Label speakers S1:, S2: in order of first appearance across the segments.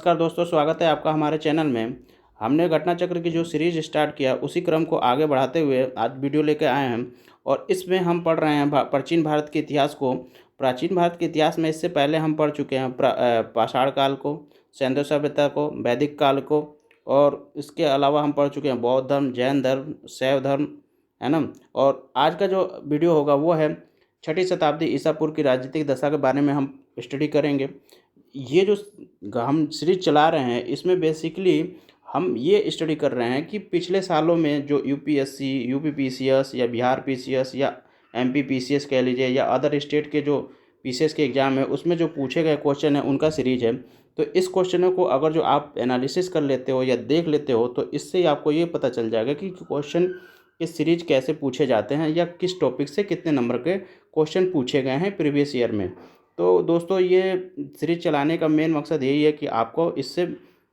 S1: नमस्कार दोस्तों, स्वागत है आपका हमारे चैनल में। हमने घटना चक्र की जो सीरीज स्टार्ट किया उसी क्रम को आगे बढ़ाते हुए आज वीडियो लेकर आए हैं और इसमें हम पढ़ रहे हैं प्राचीन भारत के इतिहास को। प्राचीन भारत के इतिहास में इससे पहले हम पढ़ चुके हैं पाषाण काल को, सिंधु सभ्यता को, वैदिक काल को और इसके अलावा हम पढ़ चुके हैं बौद्ध धर्म, जैन धर्म, शैव धर्म, है ना। और आज का जो वीडियो होगा वो है 6ठी शताब्दी ईसा पूर्व की राजनीतिक दशा के बारे में हम स्टडी करेंगे। ये जो हम सीरीज चला रहे हैं इसमें बेसिकली हम ये स्टडी कर रहे हैं कि पिछले सालों में जो यूपीएससी, यूपी पीसीएस या बिहार पीसीएस या एमपी पीसीएस कह लीजिए या अदर स्टेट के जो पीसीएस के एग्ज़ाम है उसमें जो पूछे गए क्वेश्चन है उनका सीरीज है। तो इस क्वेश्चनों को अगर जो आप एनालिसिस कर लेते हो या देख लेते हो तो इससे आपको ये पता चल जाएगा कि क्वेश्चन इस सीरीज कैसे पूछे जाते हैं या किस टॉपिक से कितने नंबर के क्वेश्चन पूछे गए हैं प्रीवियस ईयर में। तो दोस्तों ये सीरीज चलाने का मेन मकसद यही है कि आपको इससे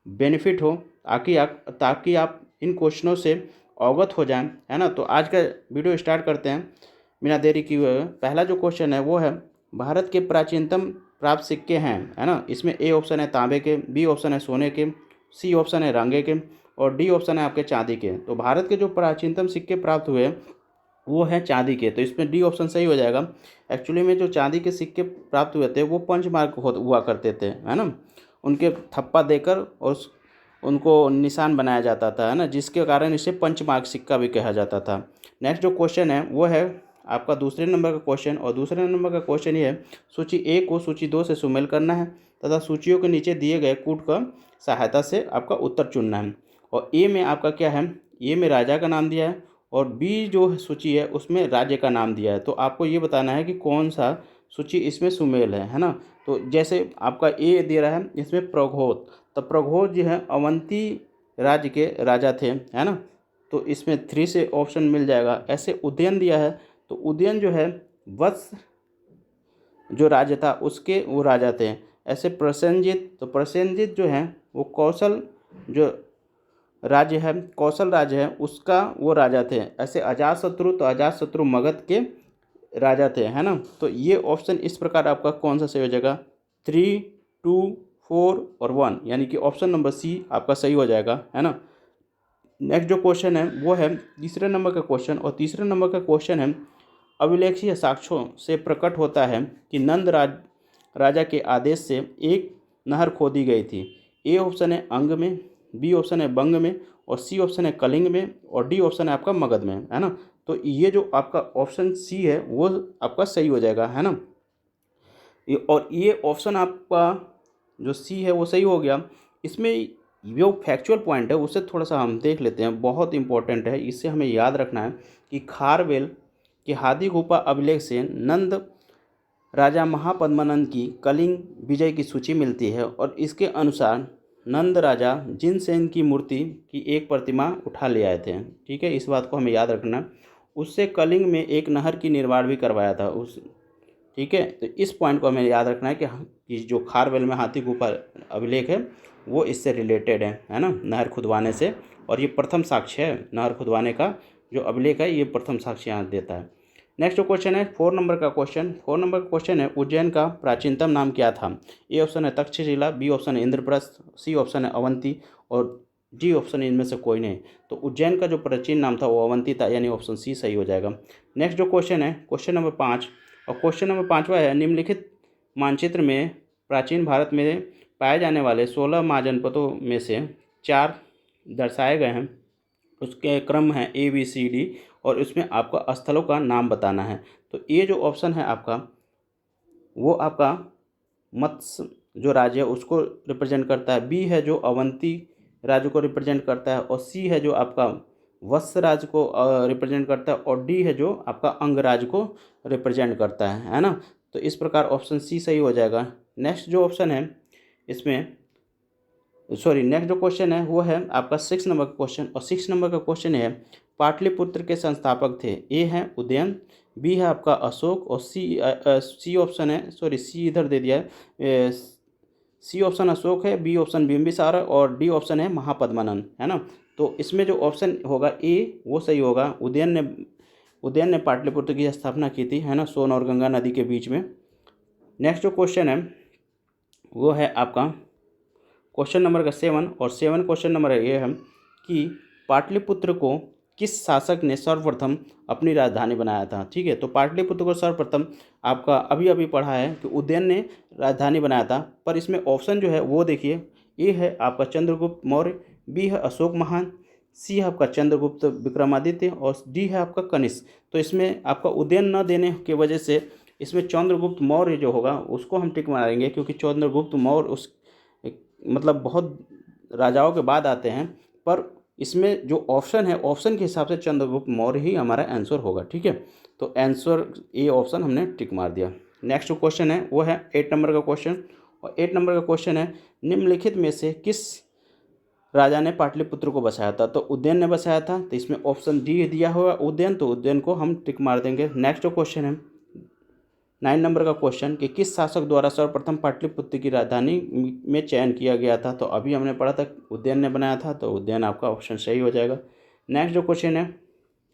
S1: बेनिफिट हो ताकि आप इन क्वेश्चनों से अवगत हो जाएं, है ना। तो आज का वीडियो स्टार्ट करते हैं बिना देरी किए हुए। पहला जो क्वेश्चन है वो है भारत के प्राचीनतम प्राप्त सिक्के हैं, है ना। इसमें ए ऑप्शन है तांबे के, बी ऑप्शन है सोने के, सी ऑप्शन है तांबे के और डी ऑप्शन है आपके चांदी के। तो भारत के जो प्राचीनतम सिक्के प्राप्त हुए वो है चांदी के, तो इसमें डी ऑप्शन सही हो जाएगा। एक्चुअली में जो चांदी के सिक्के प्राप्त हुए थे वो पंच मार्क हुआ करते थे, है ना। उनके थप्पा देकर और उनको निशान बनाया जाता था, है ना, जिसके कारण इसे पंच मार्क सिक्का भी कहा जाता था। नेक्स्ट जो क्वेश्चन है वो है आपका दूसरे नंबर का क्वेश्चन और दूसरे नंबर का क्वेश्चन ये है सूची ए को सूची 2 से सुमेल करना है तथा सूचियों के नीचे दिए गए कूट का सहायता से आपका उत्तर चुनना है। और ए में आपका क्या है, ए में राजा का नाम दिया है और बी जो सूची है उसमें राज्य का नाम दिया है। तो आपको ये बताना है कि कौन सा सूची इसमें सुमेल है ना। तो जैसे आपका ए दे रहा है इसमें प्रघोत, तो प्रघोत जो है अवंती राज्य के राजा थे, है ना। तो इसमें 3 से ऑप्शन मिल जाएगा। ऐसे उदयन दिया है तो उदयन जो है वत्स जो राज्य था उसके वो राजा थे। ऐसे प्रसेनजित, तो प्रसेनजित जो है वो कौशल जो राज्य है, कौशल राज्य है उसका वो राजा थे। ऐसे अजातशत्रु, तो अजातशत्रु मगध के राजा थे, है ना। तो ये ऑप्शन इस प्रकार आपका कौन सा सही हो जाएगा, 3, 2, 4 और 1, यानी कि ऑप्शन नंबर सी आपका सही हो जाएगा, है ना। नेक्स्ट जो क्वेश्चन है वो है तीसरे नंबर का क्वेश्चन और तीसरे नंबर का क्वेश्चन है अभिलेखीय साक्ष्यों से प्रकट होता है कि नंद राजा के आदेश से एक नहर खोदी गई थी। ए ऑप्शन है अंग में, बी ऑप्शन है बंग में और सी ऑप्शन है कलिंग में और डी ऑप्शन है आपका मगध में, है ना। तो ये जो आपका ऑप्शन सी है वो आपका सही हो जाएगा, है ना। और ये ऑप्शन आपका जो सी है वो सही हो गया। इसमें जो फैक्चुअल पॉइंट है उससे थोड़ा सा हम देख लेते हैं, बहुत इंपॉर्टेंट है, इससे हमें याद रखना है कि खारवेल के हाथी गुफा अभिलेख से नंद राजा महापद्मानंद की कलिंग विजय की सूची मिलती है और इसके अनुसार नंद राजा जिनसेन की मूर्ति की एक प्रतिमा उठा ले आए थे, ठीक है, इस बात को हमें याद रखना। उससे कलिंग में एक नहर की निर्माण भी करवाया था उस, ठीक है। तो इस पॉइंट को हमें याद रखना है कि जो खारवेल में हाथी गुफा अभिलेख है वो इससे रिलेटेड है ना, नहर खुदवाने से। और ये प्रथम साक्ष्य है, नहर खुदवाने का जो अभिलेख है ये प्रथम साक्ष्य यहाँ देता है। नेक्स्ट जो क्वेश्चन है 4 नंबर का क्वेश्चन, 4 नंबर का क्वेश्चन है उज्जैन का प्राचीनतम नाम क्या था। ए ऑप्शन है तक्षशिला, बी ऑप्शन है इंद्रप्रस्थ, सी ऑप्शन है अवंती और डी ऑप्शन इनमें से कोई नहीं। तो उज्जैन का जो प्राचीन नाम था वो अवंती था, यानी ऑप्शन सी सही हो जाएगा। नेक्स्ट जो क्वेश्चन है क्वेश्चन नंबर 5 और क्वेश्चन नंबर 5वां है निम्नलिखित मानचित्र में प्राचीन भारत में पाए जाने वाले 16 महाजनपदों में से 4 दर्शाए गए हैं। उसके क्रम है ए बी सी डी और उसमें आपका स्थलों का नाम बताना है। तो ये जो ऑप्शन है आपका वो आपका मत्स्य जो राज्य है उसको रिप्रेजेंट करता है, बी है जो अवंती राज्य को रिप्रेजेंट करता है और सी है जो आपका वत्स राज्य को रिप्रेजेंट करता है और डी है जो आपका अंग राज्य को रिप्रेजेंट करता है ना। तो इस प्रकार ऑप्शन सी सही हो जाएगा। नेक्स्ट जो ऑप्शन है इसमें नेक्स्ट जो क्वेश्चन है वो है आपका 6 नंबर का क्वेश्चन और 6 नंबर का क्वेश्चन है पाटलिपुत्र के संस्थापक थे। ए है उदयन, बी है आपका अशोक और सी ऑप्शन है, सी इधर दे दिया है, सी ऑप्शन अशोक है, बी ऑप्शन बिंबिसार और डी ऑप्शन है महापद्मानंद, है ना। तो इसमें जो ऑप्शन होगा ए वो सही होगा। उदयन ने पाटलिपुत्र की स्थापना की थी, है ना, सोन और गंगा नदी के बीच में। नेक्स्ट जो क्वेश्चन है वो है आपका क्वेश्चन नंबर का 7 और 7 क्वेश्चन नंबर ये है कि पाटलिपुत्र को किस शासक ने सर्वप्रथम अपनी राजधानी बनाया था। ठीक है, तो पाटलिपुत्र को सर्वप्रथम आपका अभी अभी पढ़ा है कि उदयन ने राजधानी बनाया था, पर इसमें ऑप्शन जो है वो देखिए, ए है आपका चंद्रगुप्त मौर्य, बी है अशोक महान, सी है आपका चंद्रगुप्त विक्रमादित्य और डी है आपका कनिष्क। तो इसमें आपका उदयन न देने की वजह से इसमें चंद्रगुप्त मौर्य जो होगा उसको हम टिक मारेंगे, क्योंकि चंद्रगुप्त मौर्य उस मतलब बहुत राजाओं के बाद आते हैं, पर इसमें जो ऑप्शन है ऑप्शन के हिसाब से चंद्रगुप्त मौर्य ही हमारा आंसर होगा। ठीक है, तो आंसर ए ऑप्शन हमने टिक मार दिया। नेक्स्ट जो क्वेश्चन है वो है 8 नंबर का क्वेश्चन, और 8 नंबर का क्वेश्चन है निम्नलिखित में से किस राजा ने पाटलिपुत्र को बसाया था। तो उदयन ने बसाया था, तो इसमें ऑप्शन डी दिया हुआ उदयन, तो उदयन को हम टिक मार देंगे। नेक्स्ट जो क्वेश्चन है 9 नंबर का क्वेश्चन कि किस शासक द्वारा सर्वप्रथम पाटलिपुत्र की राजधानी में चयन किया गया था। तो अभी हमने पढ़ा था उदयन ने बनाया था, तो उदयन आपका ऑप्शन सही हो जाएगा। नेक्स्ट जो क्वेश्चन है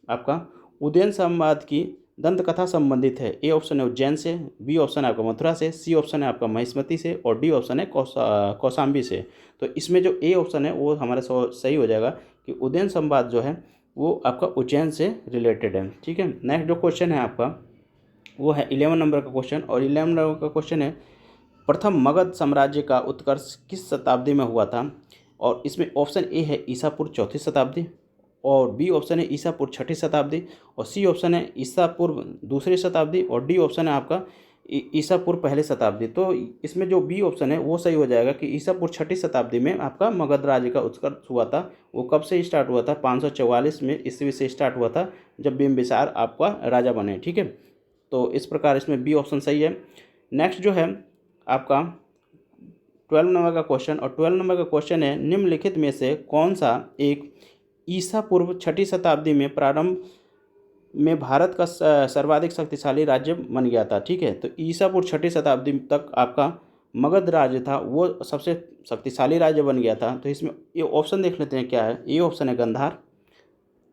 S1: आपका उदयन संवाद की दंत कथा संबंधित है। ए ऑप्शन है उज्जैन से, बी ऑप्शन है आपका मथुरा से, सी ऑप्शन है आपका महिष्मती से और डी ऑप्शन है कौशाम्बी से। तो इसमें जो ए ऑप्शन है वो हमारा सही हो जाएगा कि उदयन संवाद जो है वो आपका उज्जैन से रिलेटेड है। ठीक है, नेक्स्ट जो क्वेश्चन है आपका वो है 11 नंबर का क्वेश्चन, और 11 नंबर का क्वेश्चन है प्रथम मगध साम्राज्य का उत्कर्ष किस शताब्दी में हुआ था। और इसमें ऑप्शन ए है ईसा पूर्व 4वीं शताब्दी, और बी ऑप्शन है ईसा पूर्व 6वीं शताब्दी, और सी ऑप्शन है ईसा पूर्व 2री शताब्दी, और डी ऑप्शन है आपका ईसा पूर्व 1ली शताब्दी। तो इसमें जो बी ऑप्शन है वो सही हो जाएगा कि ईसा पूर्व 6वीं शताब्दी में आपका मगध राज्य का उत्कर्ष हुआ था। वो कब से स्टार्ट हुआ था, 544 में ईस्वी से स्टार्ट हुआ था, जब बिम्बिसार आपका राजा बने। ठीक है, तो इस प्रकार इसमें बी ऑप्शन सही है। नेक्स्ट जो है आपका 12 नंबर का क्वेश्चन, और 12 नंबर का क्वेश्चन है निम्नलिखित में से कौन सा एक ईसा पूर्व 6वीं शताब्दी में प्रारंभ में भारत का सर्वाधिक शक्तिशाली राज्य बन गया था। ठीक है, तो ईसा पूर्व 6वीं शताब्दी तक आपका मगध राज्य था वो सबसे शक्तिशाली राज्य बन गया था। तो इसमें ये ऑप्शन देख लेते हैं क्या है। ए ऑप्शन है गंधार,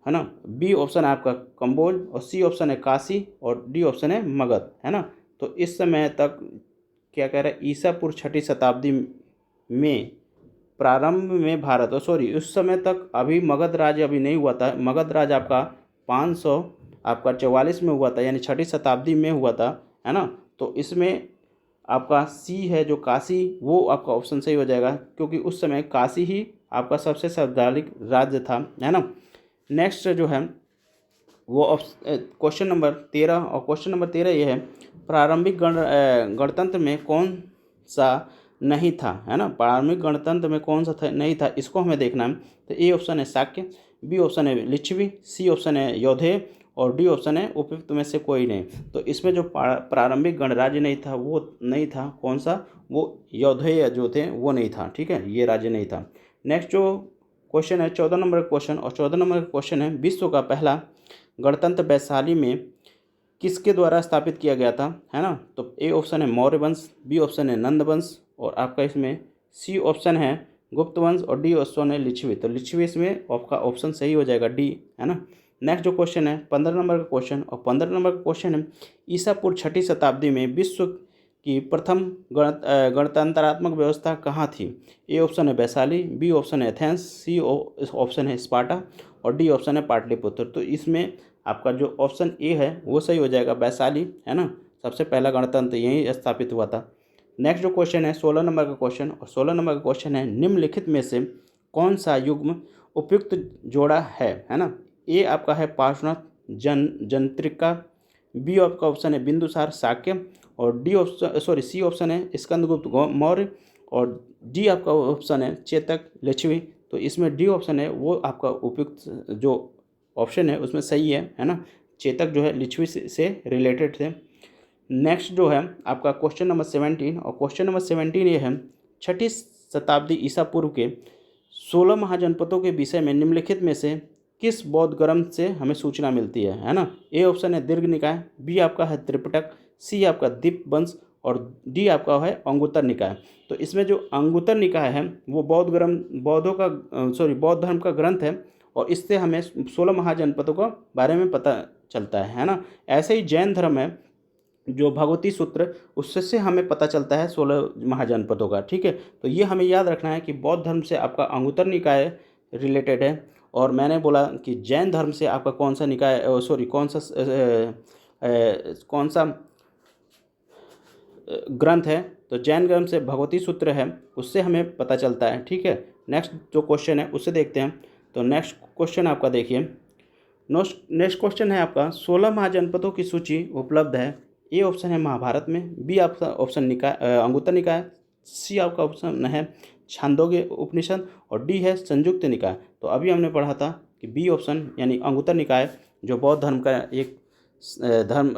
S1: है ना, बी ऑप्शन है आपका कंबोज, और सी ऑप्शन है काशी, और डी ऑप्शन है मगध, है ना। तो इस समय तक क्या कह रहा है, ईसा पूर्व 6वीं शताब्दी में प्रारंभ में भारत, और सॉरी उस समय तक अभी मगध राज्य अभी नहीं हुआ था। मगध राज्य आपका 544 में हुआ था, यानी 6वीं शताब्दी में हुआ था, है ना। तो इसमें आपका सी है जो काशी, वो आपका ऑप्शन सही हो जाएगा, क्योंकि उस समय काशी ही आपका सबसे शक्तिशाली राज्य था, है ना। नेक्स्ट जो है वो क्वेश्चन नंबर 13, और क्वेश्चन नंबर 13 ये है प्रारंभिक गणतंत्र में कौन सा नहीं था, है ना। प्रारंभिक गणतंत्र में कौन सा नहीं था, इसको हमें देखना है। तो ए ऑप्शन है शाक्य, बी ऑप्शन है लिच्छवी, सी ऑप्शन है यौधेय, और डी ऑप्शन है उपयुक्त में से कोई नहीं। तो इसमें जो प्रारंभिक गणराज्य नहीं था वो नहीं था कौन सा, वो यौधेय जो थे वो नहीं था। ठीक है, ये राज्य नहीं था। नेक्स्ट जो क्वेश्चन है 14 नंबर का क्वेश्चन, और 14 नंबर का क्वेश्चन है विश्व का पहला गणतंत्र वैशाली में किसके द्वारा स्थापित किया गया था, है ना। तो ए ऑप्शन है मौर्य वंश, बी ऑप्शन है नंद वंश, और आपका इसमें सी ऑप्शन है गुप्त वंश, और डी ऑप्शन है लिच्छवी। तो लिच्छवी इसमें आपका ऑप्शन सही हो जाएगा डी, है ना। नेक्स्ट जो क्वेश्चन है 15 नंबर का क्वेश्चन, और 15 नंबर का क्वेश्चन है ईसा पूर्व 6वीं शताब्दी में विश्व की प्रथम गणतंत्रात्मक व्यवस्था कहाँ थी। ए ऑप्शन है वैशाली, बी ऑप्शन है एथेंस, सी ऑप्शन है स्पार्टा, और डी ऑप्शन है पाटलिपुत्र। तो इसमें आपका जो ऑप्शन ए है वो सही हो जाएगा वैशाली, है ना। सबसे पहला गणतंत्र यहीं स्थापित हुआ था। नेक्स्ट जो क्वेश्चन है 16 नंबर का क्वेश्चन, और 16 नंबर का क्वेश्चन है निम्नलिखित में से कौन सा युग्म उपयुक्त जोड़ा है ना। ए आपका है पार्श्वनाथ जंत्रिका, बी आपका ऑप्शन है बिंदुसार शाक्य, और डी ऑप्शन सी ऑप्शन है स्कंदगुप्त मौर्य, और डी आपका ऑप्शन है चेतक लिच्छवी। तो इसमें डी ऑप्शन है वो आपका उपयुक्त जो ऑप्शन है उसमें सही है ना। चेतक जो है लिच्छवी से रिलेटेड थे। नेक्स्ट जो है आपका क्वेश्चन नंबर 17, और क्वेश्चन नंबर 17 ये है 6वीं शताब्दी ईसा पूर्व के 16 महाजनपदों के विषय में निम्नलिखित में से किस बौद्ध ग्रंथ से हमें सूचना मिलती है ना। ए ऑप्शन है दीर्घ निकाय, बी आपका है त्रिपिटक, सी आपका दीपवंश, और डी आपका है अंगुत्तर निकाय। तो इसमें जो अंगुत्तर निकाय है वो बौद्ध धर्म का ग्रंथ है, और इससे हमें 16 महाजनपदों के बारे में पता चलता है ना। ऐसे ही जैन धर्म है, जो भगवती सूत्र उससे से हमें पता चलता है 16 महाजनपदों का। ठीक है, तो ये हमें याद रखना है कि बौद्ध धर्म से आपका अंगुत्तर निकाय रिलेटेड है, और मैंने बोला कि जैन धर्म से आपका कौन सा निकाय, सॉरी कौन सा ग्रंथ है, तो जैन ग्रंथ से भगवती सूत्र है, उससे हमें पता चलता है। ठीक है, नेक्स्ट जो क्वेश्चन है उससे देखते हैं। तो नेक्स्ट क्वेश्चन आपका देखिए, नेक्स्ट क्वेश्चन है आपका 16 महाजनपदों की सूची उपलब्ध है। ए ऑप्शन है महाभारत में, बी आपका ऑप्शन निकाय अंगुत्तर निकाय, सी आपका ऑप्शन है छांदोग्य उपनिषद, और डी है संयुक्त निकाय। तो अभी हमने पढ़ा था कि बी ऑप्शन यानी अंगुत्तर निकाय जो बौद्ध धर्म का एक धर्म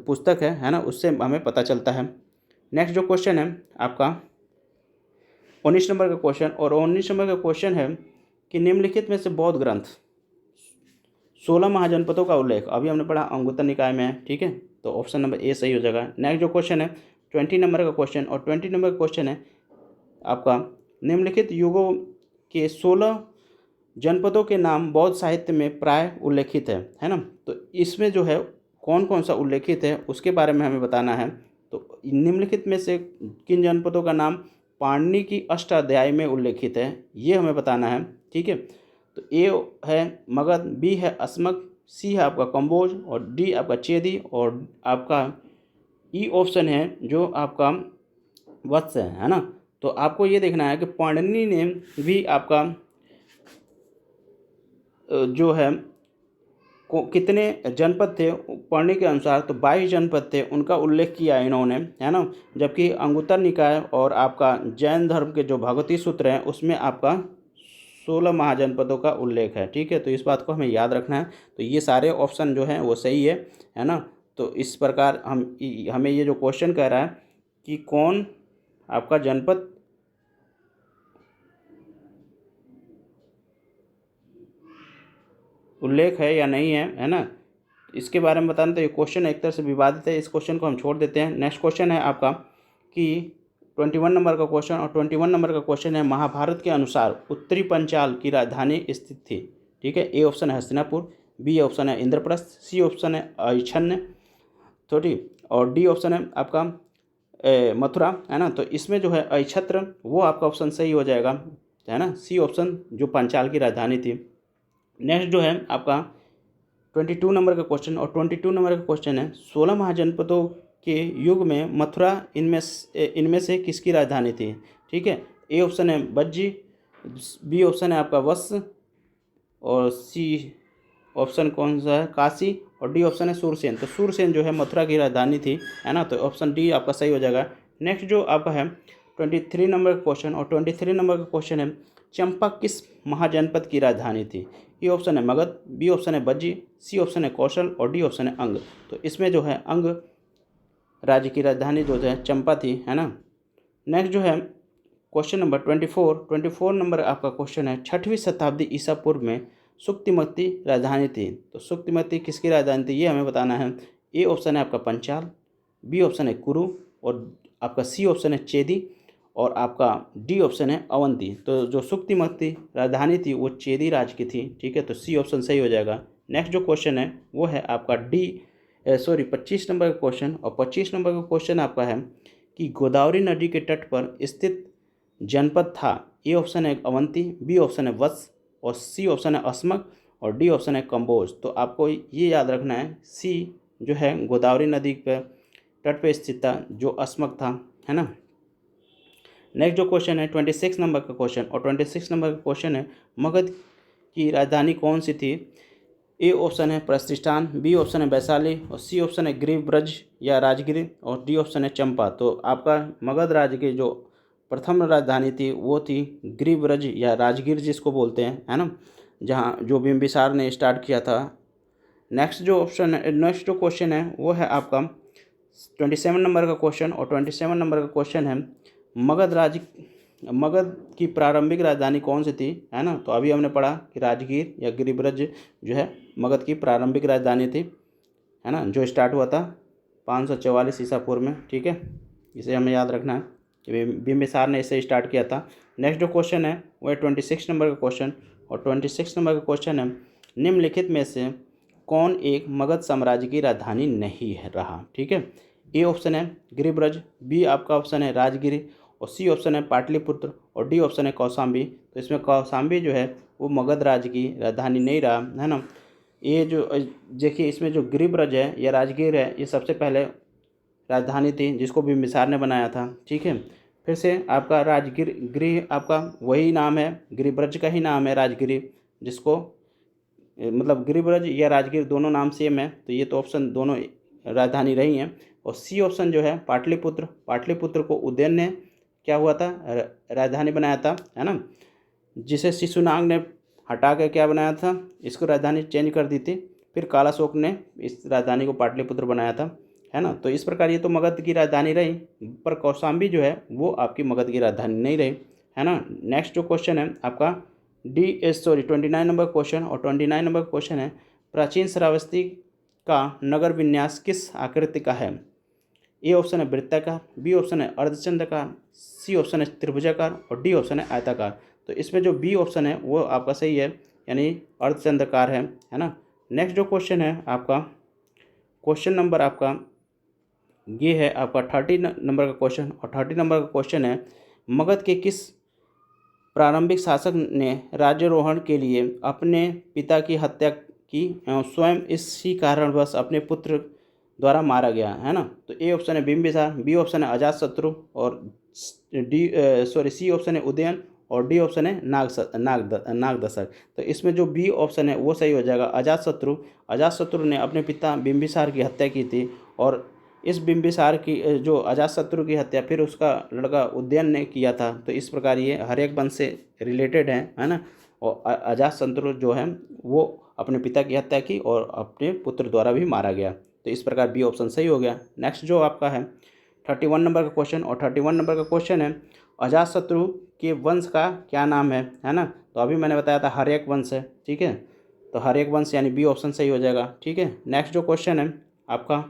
S1: पुस्तक है ना, उससे हमें पता चलता है। नेक्स्ट जो क्वेश्चन है आपका 19 नंबर का क्वेश्चन, और 19 नंबर का क्वेश्चन है कि निम्नलिखित में से बौद्ध ग्रंथ 16 महाजनपदों का उल्लेख, अभी हमने पढ़ा अंगुत्तर निकाय में है। ठीक है, तो ऑप्शन नंबर ए सही हो जाएगा। नेक्स्ट जो क्वेश्चन है 20 नंबर का क्वेश्चन, और 20 नंबर का क्वेश्चन है आपका निम्नलिखित युगों के 16 जनपदों के नाम बौद्ध साहित्य में प्राय उल्लेखित है ना। तो इसमें जो है कौन कौन सा उल्लेखित है उसके बारे में हमें बताना है। तो निम्नलिखित में से किन जनपदों का नाम पाणिनि की अष्टाध्यायी में उल्लेखित है, ये हमें बताना है। ठीक है, तो ए है मगध, बी है अस्मक, सी है आपका कंबोज, और डी आपका चेदी, और आपका ई ऑप्शन है जो आपका वत्स है ना। तो आपको ये देखना है कि पाणिनि ने भी आपका जो है कितने जनपद थे पढ़ने के अनुसार, तो 22 जनपद थे, उनका उल्लेख किया इन्होंने, है ना। जबकि अंगुत्तर निकाय और आपका जैन धर्म के जो भगवती सूत्र हैं उसमें आपका 16 महाजनपदों का उल्लेख है। ठीक है, तो इस बात को हमें याद रखना है। तो ये सारे ऑप्शन जो हैं वो सही है ना। तो इस प्रकार हमें ये जो क्वेश्चन कह रहा है कि कौन आपका जनपद उल्लेख है या नहीं है ना, इसके बारे में बताना। तो ये क्वेश्चन एक तरह से विवादित है, इस क्वेश्चन को हम छोड़ देते हैं। नेक्स्ट क्वेश्चन है आपका कि 21 नंबर का क्वेश्चन, और 21 नंबर का क्वेश्चन है महाभारत के अनुसार उत्तरी पंचाल की राजधानी स्थित थी। ठीक है, ए ऑप्शन है हस्तिनापुर, बी ऑप्शन है इंद्रप्रस्थ, सी ऑप्शन है ऐच्छन्य, तो ठीक, और डी ऑप्शन है आपका मथुरा, है ना। तो इसमें जो है ऐच्छत्र वो आपका ऑप्शन सही हो जाएगा, है ना, सी ऑप्शन जो पंचाल की राजधानी थी। नेक्स्ट जो है आपका 22 नंबर का क्वेश्चन, और 22 नंबर का क्वेश्चन है 16 महाजनपदों के युग में मथुरा इनमें से किसकी राजधानी थी। ठीक है, ए ऑप्शन है बज्जी, बी ऑप्शन है आपका वत्स, और सी ऑप्शन कौन सा है काशी, और डी ऑप्शन है सूरसेन। तो सूरसेन जो है मथुरा की राजधानी थी, है ना। तो ऑप्शन डी आपका सही हो जाएगा। नेक्स्ट जो आपका है 23 नंबर का क्वेश्चन, और 23 नंबर का क्वेश्चन है चंपा किस महाजनपद की राजधानी थी। ए ऑप्शन है मगध, बी ऑप्शन है बज्जी, सी ऑप्शन है कौशल, और डी ऑप्शन है अंग। तो इसमें जो है अंग राज्य की राजधानी जो है चंपा थी, है ना। नेक्स्ट जो है क्वेश्चन नंबर 24 नंबर आपका क्वेश्चन है 6वीं शताब्दी ईसा पूर्व में सुक्तिमती राजधानी थी। तो सुक्तिमती किसकी राजधानी थी ये हमें बताना है। ए ऑप्शन है आपका पंचाल, बी ऑप्शन है कुरु, और आपका सी ऑप्शन है चेदी, और आपका डी ऑप्शन है अवंती। तो जो सुक्तिमती राजधानी थी वो चेदी राज्य की थी। ठीक है, तो सी ऑप्शन सही हो जाएगा। नेक्स्ट जो क्वेश्चन है वो है आपका 25 नंबर का क्वेश्चन, और 25 नंबर का क्वेश्चन आपका है कि गोदावरी नदी के तट पर स्थित जनपद था। ए ऑप्शन है अवंती, बी ऑप्शन है वत्स, और सी ऑप्शन है अस्मक, और डी ऑप्शन है कंबोज। तो आपको ये याद रखना है सी जो है गोदावरी नदी के तट पर स्थित था, जो अस्मक था, है ना। नेक्स्ट जो क्वेश्चन है 26 नंबर का क्वेश्चन, और 26 नंबर का क्वेश्चन है मगध की राजधानी कौन सी थी। ए ऑप्शन है प्रतिष्ठान, बी ऑप्शन है वैशाली, और सी ऑप्शन है गिरिब्रज या राजगिरी, और डी ऑप्शन है चंपा। तो आपका मगध राज्य की जो प्रथम राजधानी थी वो थी गिरिब्रज या राजगिर जिसको बोलते हैं, है ना, जहाँ जो बिंबिसार ने स्टार्ट किया था। नेक्स्ट जो क्वेश्चन है वो है आपका 27 नंबर का क्वेश्चन, और 27 नंबर का क्वेश्चन है मगध की प्रारंभिक राजधानी कौन सी थी, है ना। तो अभी हमने पढ़ा कि राजगीर या गिरिब्रज जो है मगध की प्रारंभिक राजधानी थी, है ना, जो स्टार्ट हुआ था 544 ईसा पूर्व में। ठीक है, इसे हमें याद रखना है कि बिंबिसार ने इसे स्टार्ट किया था। नेक्स्ट जो क्वेश्चन है वो है 26 नंबर का क्वेश्चन, और 26 नंबर का क्वेश्चन है निम्नलिखित में से कौन एक मगध साम्राज्य की राजधानी नहीं है रहा। ठीक है, ए ऑप्शन है गिरिब्रज, बी आपका ऑप्शन है राजगिरी, और सी ऑप्शन है पाटलिपुत्र, और डी ऑप्शन है कौशाम्बी। तो इसमें कौशाम्बी जो है वो मगध राज्य की राजधानी नहीं रहा, है ना। ये जो देखिए इसमें जो गिरिब्रज है या राजगीर है, ये सबसे पहले राजधानी थी जिसको बिम्बिसार ने बनाया था, ठीक है। फिर से आपका राजगिर गृह आपका वही नाम है, गिरिब्रज का ही नाम है राजगिरी, जिसको मतलब गिरिब्रज या राजगीर दोनों नाम सेम है, तो ये तो ऑप्शन दोनों राजधानी रही हैं। और सी ऑप्शन जो है पाटलिपुत्र, पाटलिपुत्र को उदयन ने क्या हुआ था राजधानी बनाया था, है ना, जिसे शिशुनाग ने हटा के क्या बनाया था, इसको राजधानी चेंज कर दी थी। फिर कालाशोक ने इस राजधानी को पाटलिपुत्र बनाया था, है ना। तो इस प्रकार ये तो मगध की राजधानी रही, पर कौशाम्बी जो है वो आपकी मगध की राजधानी नहीं रही, है ना। नेक्स्ट जो क्वेश्चन है आपका 29 नंबर क्वेश्चन, और 29 नंबर क्वेश्चन है प्राचीन श्रावस्ती का नगर विन्यास किस आकृति का है। ए ऑप्शन है वृत्ताकार, बी ऑप्शन है अर्धचंद्राकार, सी ऑप्शन है त्रिभुजाकार, और डी ऑप्शन है आयताकार। तो इसमें जो बी ऑप्शन है वो आपका सही है, यानी अर्धचंद्राकार है ना। नेक्स्ट जो क्वेश्चन है आपका क्वेश्चन नंबर आपका ये है आपका 30 नंबर का क्वेश्चन, और 30 नंबर का क्वेश्चन है मगध के किस प्रारंभिक शासक ने राज्यारोहण के लिए अपने पिता की हत्या की एवं स्वयं इसी कारणवश अपने पुत्र द्वारा मारा गया, है ना। तो ए ऑप्शन है बिम्बिसार, बी ऑप्शन है अजातशत्रु, और सी ऑप्शन है उदयन, और डी ऑप्शन है नागदशक। तो इसमें जो बी ऑप्शन है वो सही हो जाएगा अजातशत्रु। अजातशत्रु ने अपने पिता बिम्बिसार की हत्या की थी, और इस बिम्बिसार की जो अजातशत्रु की हत्या फिर उसका लड़का उदयन ने किया था। तो इस प्रकार ये हर्यक वंश से रिलेटेड है ना। और अजातशत्रु जो है वो अपने पिता की हत्या की और अपने पुत्र द्वारा भी मारा गया। तो इस प्रकार बी ऑप्शन सही हो गया। नेक्स्ट जो आपका है 31 नंबर का क्वेश्चन, और 31 नंबर का क्वेश्चन है अजातशत्रु के वंश का क्या नाम है ना। तो अभी मैंने बताया था हर्यक वंश है, ठीक है। तो हर्यक वंश यानी बी ऑप्शन सही हो जाएगा, ठीक है। नेक्स्ट जो क्वेश्चन है आपका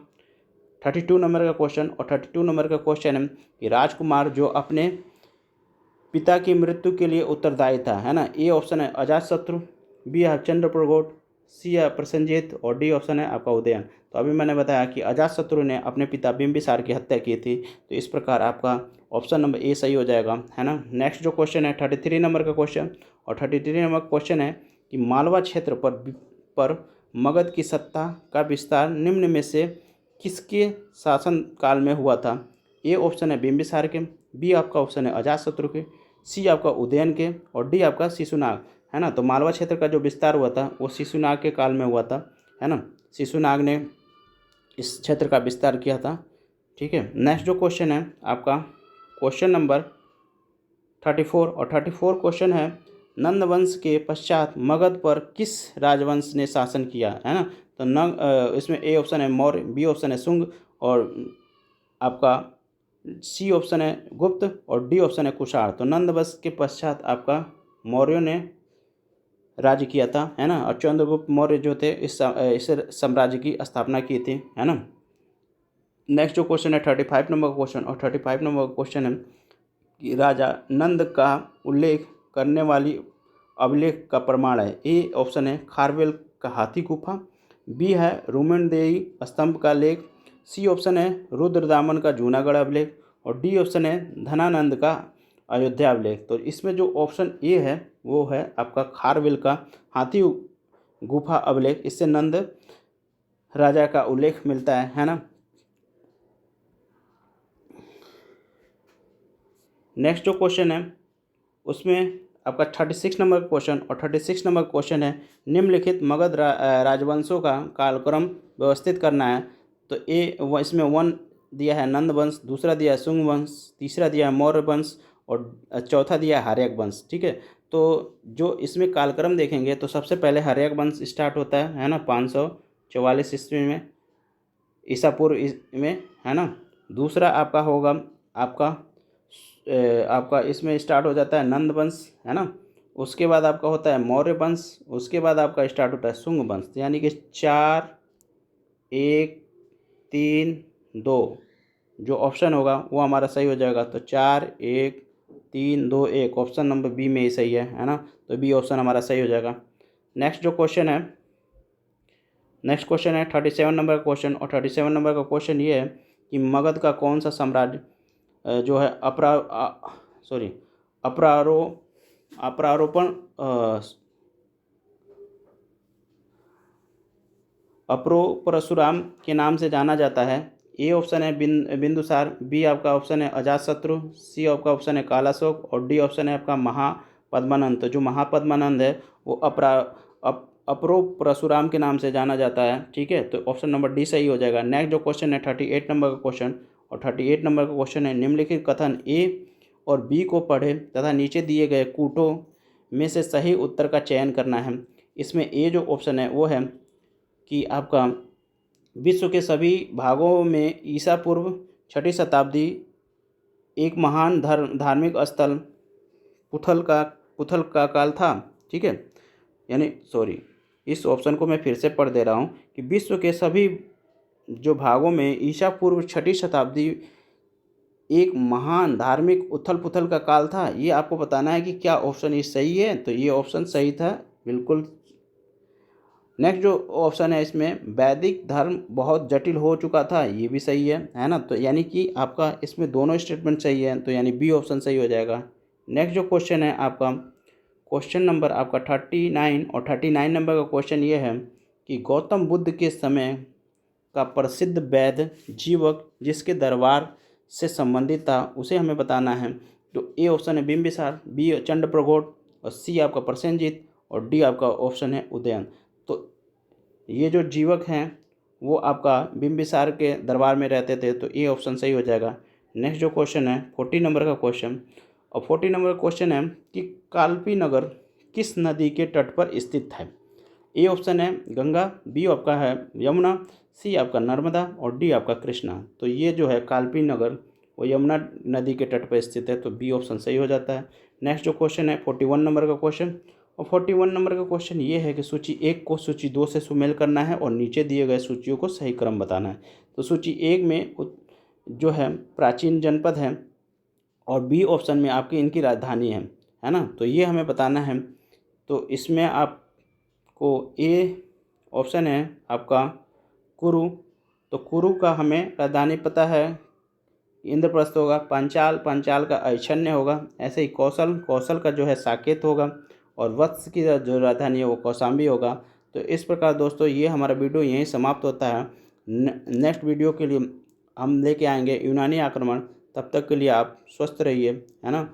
S1: 32 नंबर का क्वेश्चन, और 32 नंबर का क्वेश्चन है कि राजकुमार जो अपने पिता की मृत्यु के लिए उत्तरदायी था, है ना। ए ऑप्शन है अजातशत्रु, बी है चंद्रप्रगोट, सी है प्रसेनजीत, और डी ऑप्शन है आपका उदयन। तो अभी मैंने बताया कि अजातशत्रु ने अपने पिता बिम्बिसार की हत्या की थी। तो इस प्रकार आपका ऑप्शन नंबर ए सही हो जाएगा, है ना। नेक्स्ट जो क्वेश्चन है 33 नंबर का क्वेश्चन, और 33 नंबर का क्वेश्चन है कि मालवा क्षेत्र पर मगध की सत्ता का विस्तार निम्न में से किसके शासन काल में हुआ था। ए ऑप्शन है बिम्बिसार के, बी आपका ऑप्शन है अजातशत्रु के, सी आपका उदयन के, और डी आपका शिशुनाग, है ना। तो मालवा क्षेत्र का जो विस्तार हुआ था वो शिशुनाग के काल में हुआ था, है ना। शिशुनाग ने इस क्षेत्र का विस्तार किया था, ठीक है। नेक्स्ट जो क्वेश्चन है आपका क्वेश्चन नंबर 34, और 34 क्वेश्चन है नंद वंश के पश्चात मगध पर किस राजवंश ने शासन किया, है ना। तो इसमें ए ऑप्शन है मौर्य, बी ऑप्शन है शुंग, और आपका सी ऑप्शन है गुप्त, और डी ऑप्शन है कुषाण। तो नंद वंश के पश्चात आपका मौर्यों ने राज्य किया था, है ना। और चंद्रगुप्त मौर्य जो थे इस साम्राज्य की स्थापना की थी, है ना। नेक्स्ट जो क्वेश्चन है 35 नंबर का क्वेश्चन, और 35 नंबर का क्वेश्चन है कि राजा नंद का उल्लेख करने वाली अभिलेख का प्रमाण है। ए ऑप्शन है खारवेल का हाथी गुफा, बी है रोमनदेही स्तंभ का लेख, सी ऑप्शन है रुद्रदामन का जूनागढ़ अभिलेख, और डी ऑप्शन है धनानंद का अयोध्या अभिलेख। तो इसमें जो ऑप्शन ए है वो है आपका खारवेल का हाथी गुफा अभिलेख। इससे नंद राजा का उल्लेख मिलता है ना। नेक्स्ट जो क्वेश्चन है उसमें आपका 36 नंबर क्वेश्चन, और 36 नंबर क्वेश्चन है निम्नलिखित मगध राजवंशों का कालक्रम व्यवस्थित करना है। तो इसमें 1 दिया है नंद वंश, दूसरा दिया है शुंग वंश, तीसरा दिया है मौर्य वंश, और चौथा दिया है हर्यक वंश, ठीक है। तो जो इसमें कालक्रम देखेंगे तो सबसे पहले हर्यक वंश स्टार्ट होता है ना 544 ईस्वी में ईसा पूर्व में, है ना। दूसरा आपका होगा आपका इसमें स्टार्ट हो जाता है नंद वंश, है ना। उसके बाद आपका होता है मौर्य वंश, उसके बाद आपका स्टार्ट होता है शुंग वंश। यानी कि 4 1 3 2 जो ऑप्शन होगा वो हमारा सही हो जाएगा। तो 4 1 3 2 1 ऑप्शन नंबर बी में ही सही है ना। तो बी ऑप्शन हमारा सही हो जाएगा। नेक्स्ट जो क्वेश्चन है 37 नंबर का क्वेश्चन, और 37 नंबर का क्वेश्चन ये है कि मगध का कौन सा साम्राज्य जो है अपरारोपण अपरो परशुराम के नाम से जाना जाता है। ए ऑप्शन है बिंदुसार, बी आपका ऑप्शन है अजातशत्रु, सी आपका ऑप्शन है कालाशोक और डी ऑप्शन है आपका महापद्मानंद। तो जो महापद्मानंद है वो अपरो परशुराम के नाम से जाना जाता है। ठीक है, तो ऑप्शन नंबर डी सही हो जाएगा। नेक्स्ट जो क्वेश्चन है 38 नंबर का क्वेश्चन, और 38 नंबर का क्वेश्चन है निम्नलिखित कथन ए और बी को पढ़े तथा नीचे दिए गए कूटों में से सही उत्तर का चयन करना है। इसमें ए जो ऑप्शन है वो है कि आपका विश्व के सभी भागों में ईसा पूर्व 6ठी शताब्दी एक महान धार्मिक स्थल पुथल का काल था। ठीक है, यानी सॉरी, इस ऑप्शन को मैं फिर से पढ़ दे रहा हूँ कि विश्व के सभी जो भागों में ईसा पूर्व 6ठी शताब्दी एक महान धार्मिक उथल पुथल का काल था। ये आपको बताना है कि क्या ऑप्शन ये सही है। तो ये ऑप्शन सही था, बिल्कुल। नेक्स्ट जो ऑप्शन है इसमें वैदिक धर्म बहुत जटिल हो चुका था, ये भी सही है ना। तो यानी कि आपका इसमें दोनों स्टेटमेंट सही है, तो यानी बी ऑप्शन सही हो जाएगा। नेक्स्ट जो क्वेश्चन है आपका क्वेश्चन नंबर आपका 39 और 39 नंबर का क्वेश्चन ये है कि गौतम बुद्ध के समय का प्रसिद्ध वैद्य जीवक जिसके दरबार से संबंधित था उसे हमें बताना है। तो ए ऑप्शन है बिंबिसार, बी चंद्रप्रघोट और सी आपका प्रसेनजीत और डी आपका ऑप्शन है उदयन। तो ये जो जीवक हैं वो आपका बिंबिसार के दरबार में रहते थे, तो ए ऑप्शन सही हो जाएगा। नेक्स्ट जो क्वेश्चन है 40 नंबर का क्वेश्चन, और 40 नंबर का क्वेश्चन है कि काल्पी नगर किस नदी के तट पर स्थित है। ए ऑप्शन है गंगा, बी आपका है यमुना, सी आपका नर्मदा और डी आपका कृष्णा। तो ये जो है काल्पी नगर वो यमुना नदी के तट पर स्थित है, तो बी ऑप्शन सही हो जाता है। नेक्स्ट जो क्वेश्चन है 41 नंबर का क्वेश्चन, और 41 नंबर का क्वेश्चन ये है कि सूची 1 को सूची 2 से सुमेल करना है और नीचे दिए गए सूचियों को सही क्रम बताना है। तो सूची 1 में जो है प्राचीन जनपद है और बी ऑप्शन में आपकी इनकी राजधानी है ना। तो ये हमें बताना है। तो इसमें आपको ए ऑप्शन है आपका कुरु, तो कुरु का हमें राजधानी पता है इंद्रप्रस्थ होगा। पांचाल का ऐच्छन्य होगा। ऐसे ही कौशल का जो है साकेत होगा, और वत्स की जो राजधानी है वो कौशाम्बी होगा। तो इस प्रकार दोस्तों ये हमारा वीडियो यहीं समाप्त होता है। नेक्स्ट वीडियो के लिए हम लेके आएंगे यूनानी आक्रमण। तब तक के लिए आप स्वस्थ रहिए, है ना।